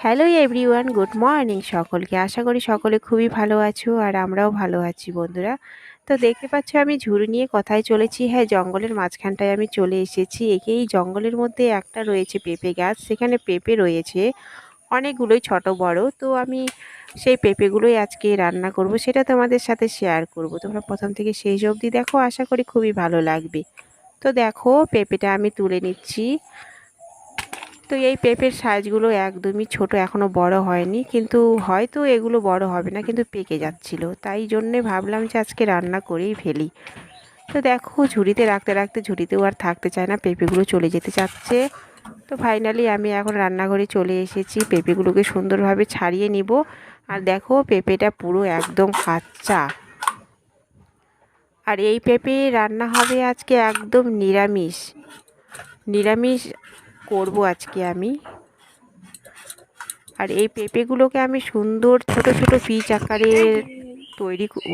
Hello everyone, good morning সকলকে। আশা করি সকলে খুবই ভালো আছো আর আমরাও ভালো আছি বন্ধুরা। তো দেখতে পাচ্ছ আমি ঝুড়ি নিয়ে কোথায় চলেছি। হ্যাঁ, জঙ্গলের মাঝখানটায় আমি চলে এসেছি। এই জঙ্গলের মধ্যে একটা রয়েছে পেঁপে গাছ, সেখানে পেঁপে রয়েছে অনেকগুলোই, ছোট বড়। তো আমি সেই পেঁপেগুলোই আজকে রান্না করব, সেটা তোমাদের সাথে শেয়ার করব। তোমরা প্রথম থেকে শেষ অবধি দেখো, আশা করি খুবই ভালো লাগবে। তো দেখো, পেঁপেটা আমি তুলে নিচ্ছি। তো এই পেঁপের সাইজগুলো একদমই ছোট, এখনও বড় হয়নি, কিন্তু হয়তো এগুলো বড় হবে না, কিন্তু পেকে যাচ্ছিল, তাই জন্যে ভাবলাম যে আজকে রান্না করেই ফেলি। তো দেখো, ঝুড়িতে রাখতে রাখতে ঝুড়িতেও আর থাকতে চায় না, পেঁপেগুলো চলে যেতে চাচ্ছে। তো ফাইনালি আমি এখন রান্নাঘরে চলে এসেছি, পেঁপেগুলোকে সুন্দরভাবে ছাড়িয়ে নিব। আর দেখো, পেঁপেটা পুরো একদম কাঁচা। আর এই পেঁপে রান্না হবে আজকে একদম নিরামিষ নিরামিষ করব আজকে আমি। আর এই পেঁপেগুলোকে আমি সুন্দর ছোট ছোট পিচ আকারে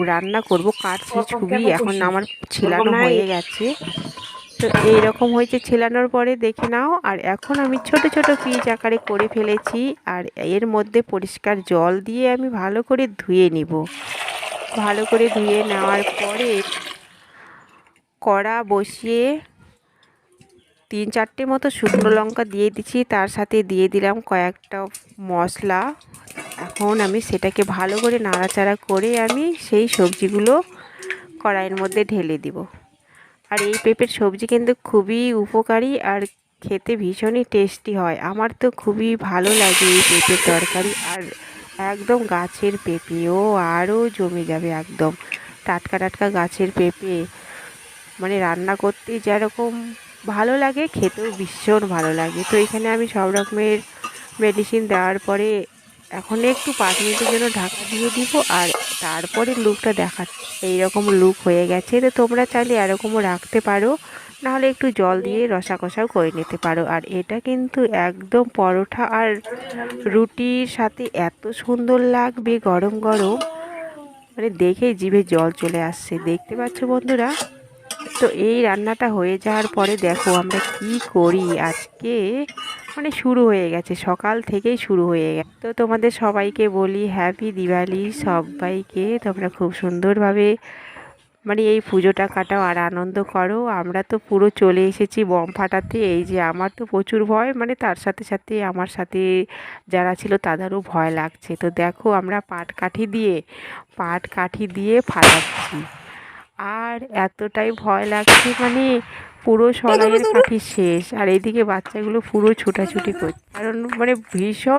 রান্না করব। কাটছি ছুরি, এখন আমার ছিলানো হয়ে গেছে। তো এইরকম হয়েছে ছিলানোর পরে, দেখে নাও। আর এখন আমি ছোট ছোট পিচ আকারে করে ফেলেছি। আর এর মধ্যে পরিষ্কার জল দিয়ে আমি ভালো করে ধুয়ে নিব। ভালো করে ধুয়ে নেওয়ার পরে কড়া বসিয়ে 3-4টে মতো শুকনো লঙ্কা দিয়ে দিচ্ছি, তার সাথে দিয়ে দিলাম কয়েকটা মশলা। এখন আমি সেটাকে ভালো করে নাড়াচাড়া করে আমি সেই সবজিগুলো কড়াইয়ের মধ্যে ঢেলে দিব। আর এই পেঁপের সবজি কিন্তু খুবই উপকারী আর খেতে ভীষণই টেস্টি হয়। আমার তো খুবই ভালো লাগে এই পেঁপের তরকারি। আর একদম গাছের পেঁপেও আরও জমে যাবে, একদম টাটকা টাটকা গাছের পেঁপে, মানে রান্না করতেই যেরকম ভালো লাগে, খেতেও ভীষণ ভালো লাগে। তো এখানে আমি সব রকমের মেডিসিন দেওয়ার পরে এখন একটু 5 মিনিটের জন্য ঢাকা দিয়ে দিব। আর তারপরে লুকটা দেখাচ্ছি, এইরকম লুক হয়ে গেছে। তো তোমরা চাইলে এরকমও রাখতে পারো, নাহলে একটু জল দিয়ে রসা কষাও করে নিতে পারো। আর এটা কিন্তু একদম পরোটা আর রুটির সাথে এত সুন্দর লাগবে গরম গরম, মানে দেখেই জিভে জল চলে আসছে। দেখতে পাচ্ছ বন্ধুরা? তো এই রান্নাটা হয়ে যাওয়ার পরে দেখো আমরা কি করি আজকে। মানে শুরু হয়ে গেছে, সকাল থেকেই শুরু হয়ে গেছে। তো তোমাদের সবাইকে বলি হ্যাপি দিওয়ালি সবাইকে। তোমরা খুব সুন্দরভাবে মানে এই পুজোটা কাটাও আর আনন্দ করো। আমরা তো পুরো চলে এসেছি বম ফাটাতে। এই যে আমার তো প্রচুর ভয়, মানে তার সাথে সাথে আমার সাথে যারা ছিল তাদেরও ভয় লাগছে। তো দেখো, আমরা পাটকাঠি দিয়ে ফাটাচ্ছি। আর এতটাই ভয় লাগছে, মানে পুরো সলাইয়ের কাঠি শেষ। আর এইদিকে বাচ্চাগুলো পুরো ছোটাছুটি করছে, কারণ মানে ভীষণ